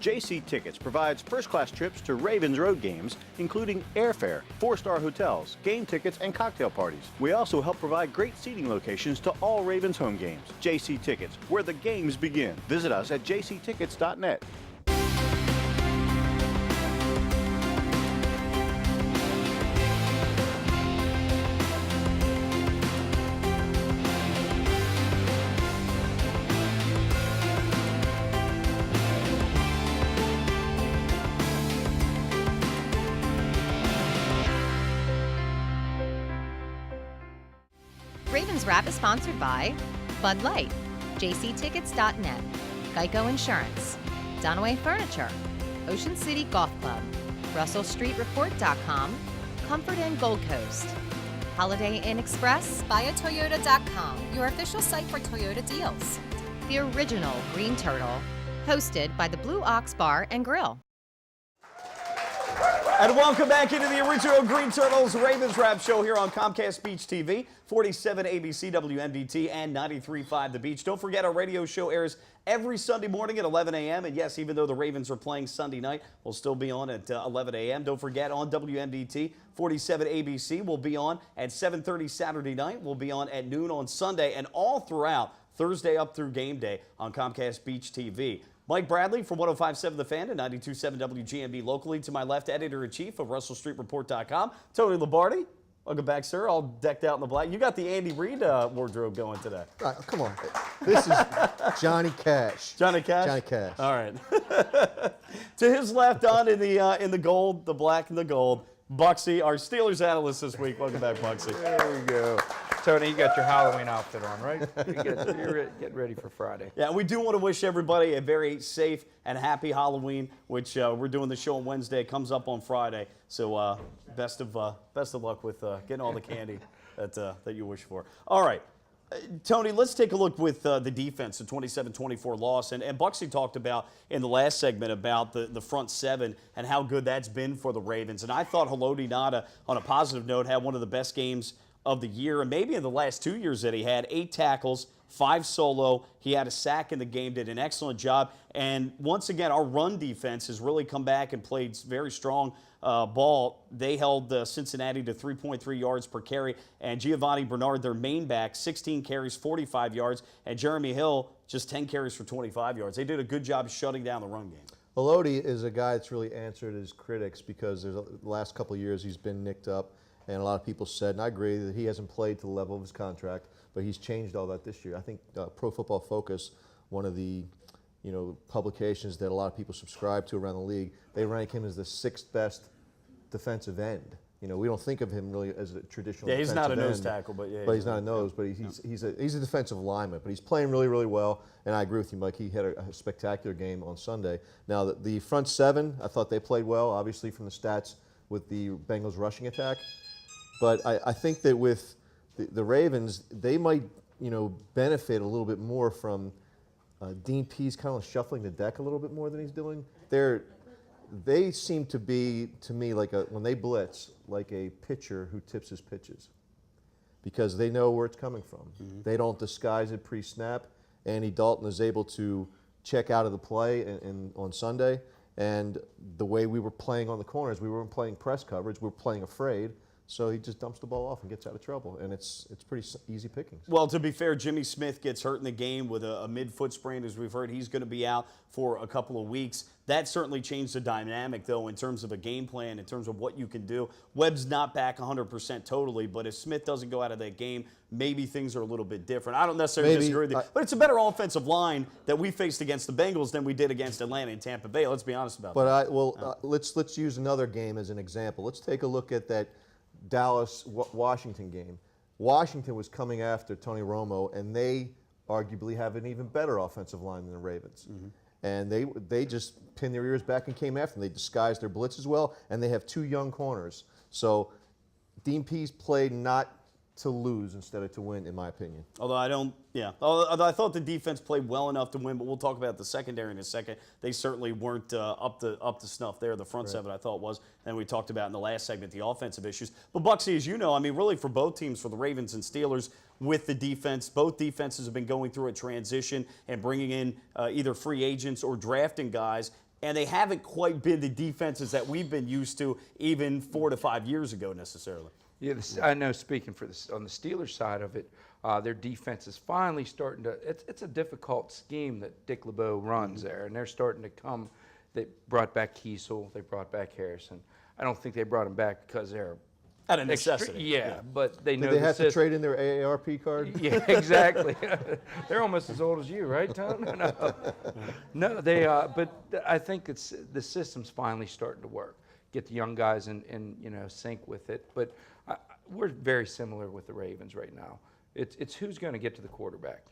JC Tickets provides first-class trips to Ravens road games, including airfare, 4-star hotels, game tickets, and cocktail parties. We also help provide great seating locations to all Ravens home games. JC Tickets, where the games begin. Visit us at jctickets.net. Ravens Wrap is sponsored by Bud Light, jctickets.net, Geico Insurance, Dunaway Furniture, Ocean City Golf Club, RussellStreetReport.com, Comfort Inn Gold Coast, Holiday Inn Express, BuyAToyota.com, your official site for Toyota deals. The original Green Turtle, hosted by the Blue Ox Bar and Grill. And welcome back into the original Green Turtles Ravens Wrap Show here on Comcast Beach TV, 47 ABC WMDT and 93.5 The Beach. Don't forget our radio show airs every Sunday morning at 11 a.m. And yes, even though the Ravens are playing Sunday night, we'll still be on at 11 a.m. Don't forget on WMDT, 47 ABC, we'll be on at 7:30 Saturday night. We'll be on at noon on Sunday and all throughout Thursday up through game day on Comcast Beach TV. Mike Bradley from 105.7 The Fan and 92.7 WGMB locally. To my left, editor-in-chief of RussellStreetReport.com, Tony Lombardi. Welcome back, sir. All decked out in the black. You got the Andy Reid wardrobe going today. Come on. This is Johnny Cash. Johnny Cash? Johnny Cash. All right. To his left on in the gold, the black and the gold, Bucksy, our Steelers analyst this week. Welcome back, Bucksy. There you go. Tony, you got your Halloween outfit on, right? You're getting ready for Friday. Yeah, we do want to wish everybody a very safe and happy Halloween, which we're doing the show on Wednesday. It comes up on Friday. So best of luck with getting all the candy that you wish for. All right. Tony, let's take a look with the defense, the 27-24 loss. And Bucksy talked about in the last segment about the front seven and how good that's been for the Ravens. And I thought Haloti Ngata, on a positive note, had one of the best games of the year, and maybe in the last 2 years that he had. 8 tackles, 5 solo. He had a sack in the game, did an excellent job. And once again, our run defense has really come back and played very strong ball. They held Cincinnati to 3.3 yards per carry. And Giovanni Bernard, their main back, 16 carries, 45 yards. And Jeremy Hill, just 10 carries for 25 yards. They did a good job shutting down the run game. Haloti is a guy that's really answered his critics because the last couple of years he's been nicked up. And a lot of people said, and I agree, that he hasn't played to the level of his contract, but he's changed all that this year. I think Pro Football Focus, one of the publications that a lot of people subscribe to around the league, they rank him as the 6th best defensive end. We don't think of him really as a traditional. Yeah, he's not a nose end, tackle, but yeah. But he's not a nose, but he's a defensive lineman. But he's playing really, really well, and I agree with you, Mike. He had a spectacular game on Sunday. Now the front seven, I thought they played well, obviously from the stats with the Bengals rushing attack. But I think that with the Ravens, they might, benefit a little bit more from Dean Pease kind of shuffling the deck a little bit more than he's doing. They seem to be, to me, like when they blitz, like a pitcher who tips his pitches, because they know where it's coming from. Mm-hmm. They don't disguise it pre-snap. Andy Dalton is able to check out of the play on Sunday, and the way we were playing on the corners, we weren't playing press coverage. We were playing afraid. So he just dumps the ball off and gets out of trouble, and it's pretty easy pickings. Well, to be fair, Jimmy Smith gets hurt in the game with a mid-foot sprain. As we've heard, he's going to be out for a couple of weeks. That certainly changed the dynamic, though, in terms of a game plan, in terms of what you can do. Webb's not back 100% totally, but if Smith doesn't go out of that game, maybe things are a little bit different. I don't necessarily disagree with you, but it's a better offensive line that we faced against the Bengals than we did against Atlanta and Tampa Bay. Let's be honest about that. Let's use another game as an example. Let's take a look at that Dallas-Washington game. Washington was coming after Tony Romo, and they arguably have an even better offensive line than the Ravens. Mm-hmm. And they just pinned their ears back and came after them. They disguised their blitz as well, and they have 2 young corners. So Dean Pease played not to lose instead of to win, in my opinion. Although I thought the defense played well enough to win, but we'll talk about the secondary in a second. They certainly weren't up to snuff there. The front seven, I thought, was. And we talked about in the last segment the offensive issues. But Bucksy, as you know, really for both teams, for the Ravens and Steelers, with the defense, both defenses have been going through a transition and bringing in either free agents or drafting guys. and they haven't quite been the defenses that we've been used to even 4 to 5 years ago necessarily. Yeah, I know. Speaking for this on the Steelers side of it, their defense is finally starting to. It's a difficult scheme that Dick LeBeau runs there, and they're starting to come. They brought back Kiesel. They brought back Harrison. I don't think they brought him back because they're Out of necessity. Yeah, but they know Did they the have to system. trade in their AARP card? Yeah, exactly. They're almost as old as you, right, Tom? No, they. But I think it's the system's finally starting to work. Get the young guys in sync with it. But we're very similar with the Ravens right now. It's who's going to get to the quarterback.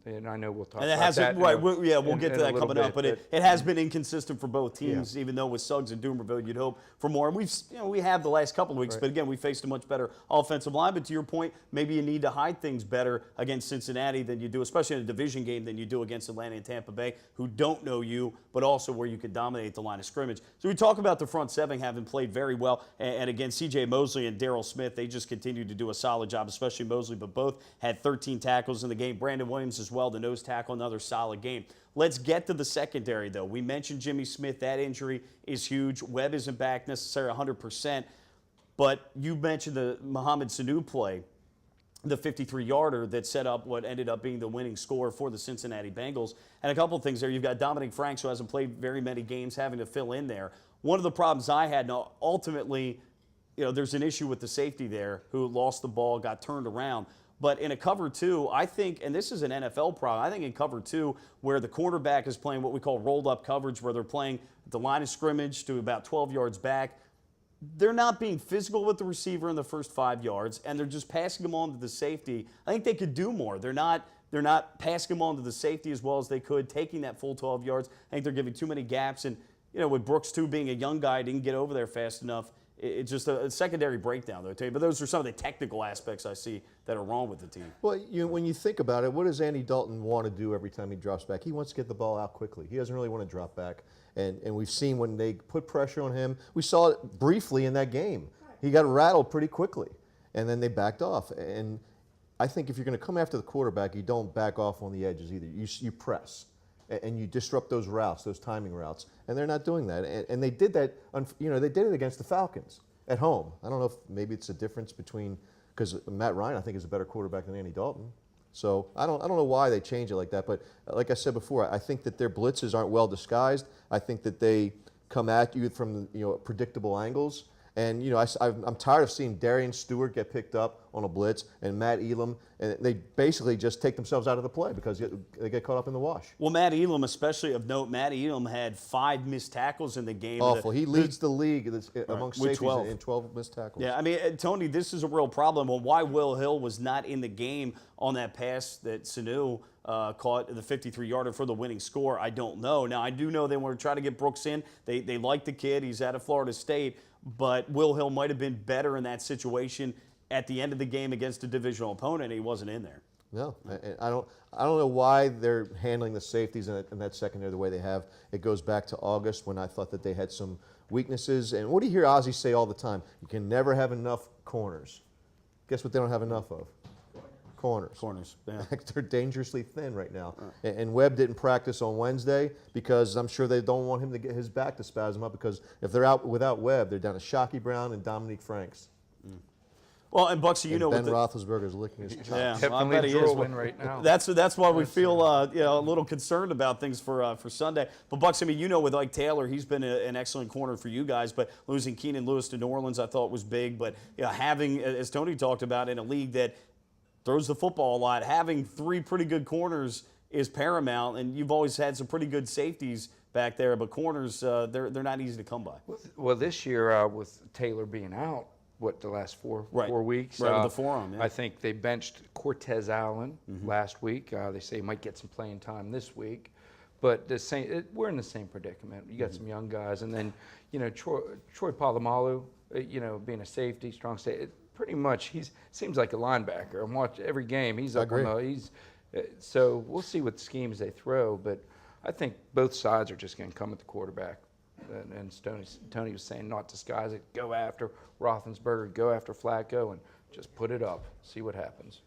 And I know we'll talk And it about hasn't, that. right, we'll get to that coming up, but bit, it has been inconsistent for both teams, even though with Suggs and Doomerville, you'd hope for more. And we have the last couple of weeks, but again, we faced a much better offensive line. But to your point, maybe you need to hide things better against Cincinnati than you do, especially in a division game, than you do against Atlanta and Tampa Bay, who don't know you, but also where you can dominate the line of scrimmage. So we talk about the front seven having played very well. And again, C.J. Mosley and Darrell Smith, they just continue to do a solid job, especially Mosley, but both had 13 tackles in the game. Brandon Williams as well, the nose tackle, another solid game. Let's get to the secondary, though. We mentioned Jimmy Smith. That injury is huge. Webb isn't back necessarily 100%, but you mentioned the Mohamed Sanu play, the 53-yarder that set up what ended up being the winning score for the Cincinnati Bengals. And a couple of things there. You've got Dominic Franks, who hasn't played very many games, having to fill in there. One of the problems I had, now ultimately, there's an issue with the safety there who lost the ball, got turned around. But in a cover two, I think, and this is an NFL problem, I think in cover two, where the quarterback is playing what we call rolled up coverage, where they're playing the line of scrimmage to about 12 yards back, they're not being physical with the receiver in the first 5 yards, and they're just passing them on to the safety. I think they could do more. They're not passing them on to the safety as well as they could, taking that full 12 yards. I think they're giving too many gaps, and with Brooks too being a young guy, didn't get over there fast enough. It's just a secondary breakdown, though, I tell you. But those are some of the technical aspects I see that are wrong with the team. Well, when you think about it, what does Andy Dalton want to do every time he drops back? He wants to get the ball out quickly. He doesn't really want to drop back. And we've seen when they put pressure on him, we saw it briefly in that game. He got rattled pretty quickly, and then they backed off. And I think if you're going to come after the quarterback, you don't back off on the edges either. You press. And you disrupt those routes, those timing routes, and they're not doing that. And they did that. They did it against the Falcons at home. I don't know if maybe it's a difference between because Matt Ryan I think is a better quarterback than Andy Dalton. So I don't know why they change it like that. But like I said before, I think that their blitzes aren't well disguised. I think that they come at you from predictable angles. And I'm tired of seeing Darian Stewart get picked up on a blitz and Matt Elam, and they basically just take themselves out of the play because they get caught up in the wash. Well, Matt Elam, especially of note, Matt Elam had 5 missed tackles in the game. Awful. He leads the league amongst with safeties 12. in 12 missed tackles. Yeah, I mean, Tony, this is a real problem. Well, why Will Hill was not in the game on that pass that Sanu caught the 53-yarder for the winning score, I don't know. Now, I do know they want to try to get Brooks in. They like the kid. He's out of Florida State. But Will Hill might have been better in that situation at the end of the game against a divisional opponent. He wasn't in there. No, I don't know why they're handling the safeties in that secondary the way they have. It goes back to August when I thought that they had some weaknesses. And what do you hear Ozzie say all the time? You can never have enough corners. Guess what they don't have enough of? Corners. Yeah. They're dangerously thin right now. And Webb didn't practice on Wednesday because I'm sure they don't want him to get his back to spasm up because if they're out without Webb, they're down to Shockey Brown and Dominique Franks. Well, and Bucksy, Ben Roethlisberger's licking his chops. Yeah, Definitely I bet he is. drooling right now. That's why we feel a little concerned about things for Sunday. But Bucks, I mean, with Ike Taylor, he's been an excellent corner for you guys. But losing Keenan Lewis to New Orleans, I thought was big. But having, as Tony talked about, in a league that throws the football a lot, having 3 pretty good corners is paramount. And you've always had some pretty good safeties back there, but corners they're not easy to come by. Well, this year with Taylor being out, the last 4 weeks? Right, with the forearm, yeah. I think they benched Cortez Allen last week. They say he might get some playing time this week. But we're in the same predicament. You got some young guys. And then, Troy Polamalu, being a safety, strong safety, pretty much seems like a linebacker. I'm watching every game. He's up on so we'll see what schemes they throw. But I think both sides are just going to come at the quarterback. And Tony was saying not disguise it, go after Roethlisberger, go after Flacco, and just put it up, see what happens.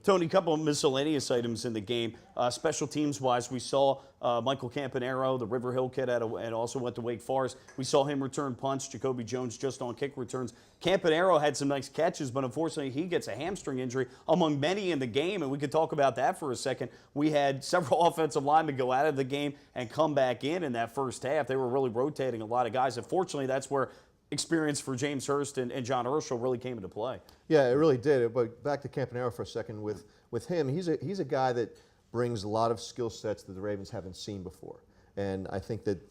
Tony, a couple of miscellaneous items in the game. Special teams-wise, we saw Michael Campanaro, the River Hill kid, and also went to Wake Forest. We saw him return punts. Jacoby Jones just on kick returns. Campanaro had some nice catches, but unfortunately he gets a hamstring injury among many in the game, and we could talk about that for a second. We had several offensive linemen go out of the game and come back in that first half. They were really rotating a lot of guys. Unfortunately, that's where experience for James Hurst and John Urschel really came into play. Yeah, it really did. But back to Campanaro for a second. With him, he's a guy that brings a lot of skill sets that the Ravens haven't seen before. And I think that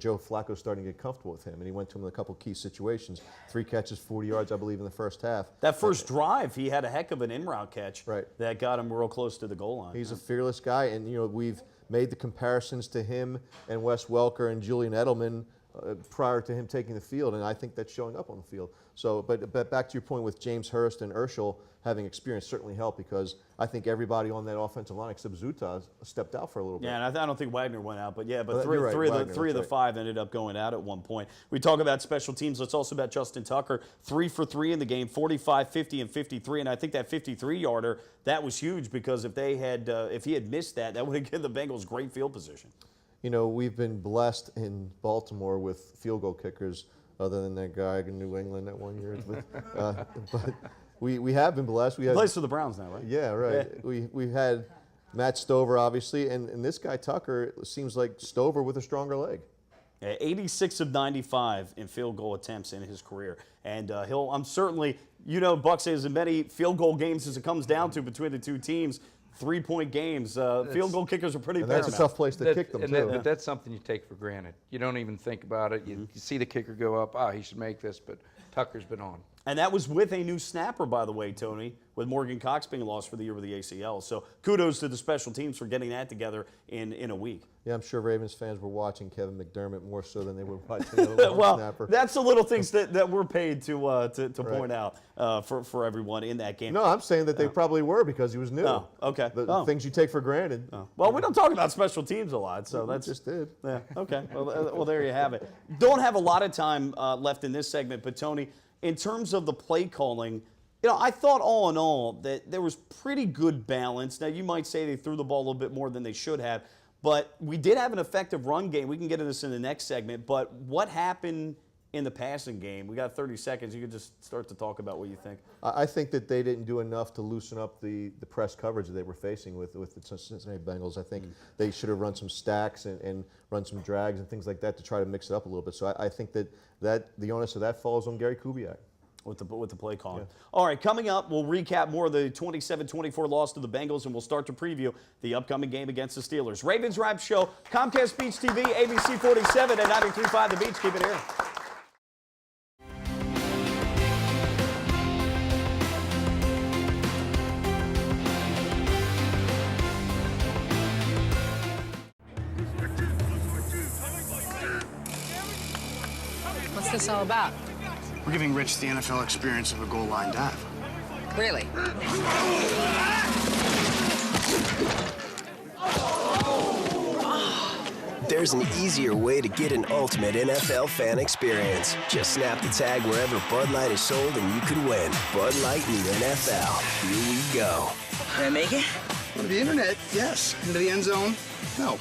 Joe Flacco's starting to get comfortable with him, and he went to him in a couple key situations. 3 catches, 40 yards, I believe, in the first half. That first drive, he had a heck of an in-route catch right. that got him real close to the goal line. He's a fearless guy, and we've made the comparisons to him and Wes Welker and Julian Edelman prior to him taking the field, and I think that's showing up on the field. So, but back to your point with James Hurst and Urschel having experience certainly helped, because I think everybody on that offensive line except Zuta stepped out for a little bit. Yeah, and I don't think Wagner went out, but yeah, but Well, three Wagner, of the 5 ended up going out at one point. We talk about special teams. Let's also about Justin Tucker, 3 for 3 in the game, 45, 50, and 53, and I think that 53-yarder, that was huge, because if he had missed that, that would have given the Bengals great field position. We've been blessed in Baltimore with field goal kickers, other than that guy in New England that one year. But we have been blessed. He plays for the Browns now, right? Yeah, right. Yeah. We've had Matt Stover, obviously, and this guy Tucker seems like Stover with a stronger leg. 86 of 95 in field goal attempts in his career. And I'm certainly, Buck says as many field goal games as it comes down to between the two teams, 3-point games. Field goal kickers are pretty paramount. That's a tough place to kick them, too. But that's something you take for granted. You don't even think about it. You see the kicker go up, he should make this, but Tucker's been on. And that was with a new snapper, by the way, Tony, with Morgan Cox being lost for the year with the ACL. So kudos to the special teams for getting that together in a week. Yeah, I'm sure Ravens fans were watching Kevin McDermott more so than they were watching the other well, snapper. That's the little things that we're paid to point out for everyone in that game. No, I'm saying that they probably were, because he was new. Oh, okay. The things you take for granted. Oh. Well, we don't talk about special teams a lot, so that's just did. Yeah. Okay. Well, there you have it. Don't have a lot of time left in this segment, but Tony, in terms of the play calling, I thought all in all that there was pretty good balance. Now, you might say they threw the ball a little bit more than they should have, but we did have an effective run game. We can get into this in the next segment, but what happened in the passing game? We got 30 seconds. You could just start to talk about what you think. I think that they didn't do enough to loosen up the press coverage that they were facing with the Cincinnati Bengals. I think they should have run some stacks and run some drags and things like that to try to mix it up a little bit. So I think that the onus of that falls on Gary Kubiak. With the play calling. Yeah. All right, coming up, we'll recap more of the 27-24 loss to the Bengals, and we'll start to preview the upcoming game against the Steelers. Ravens Wrap Show, Comcast Beach TV, ABC 47 at 93.5 The Beach. Keep it here. What's this all about? We're giving Rich the NFL experience of a goal line dive. Really? There's an easier way to get an ultimate NFL fan experience. Just snap the tag wherever Bud Light is sold and you could win. Bud Light in the NFL. Here we go. Can I make it? On the internet, yes. Into the end zone, no.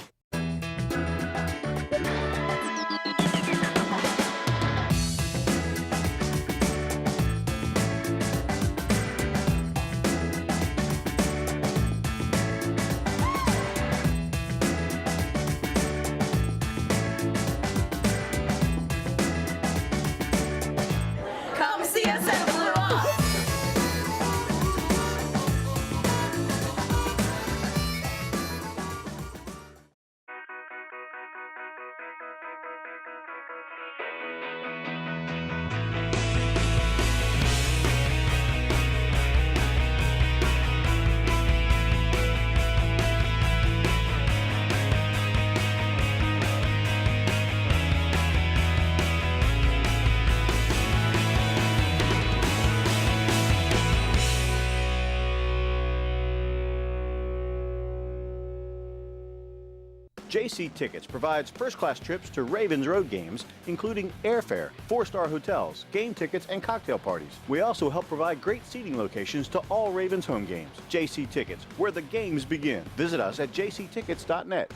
JC Tickets provides first-class trips to Ravens road games, including airfare, 4-star hotels, game tickets, and cocktail parties. We also help provide great seating locations to all Ravens home games. JC Tickets, where the games begin. Visit us at jctickets.net.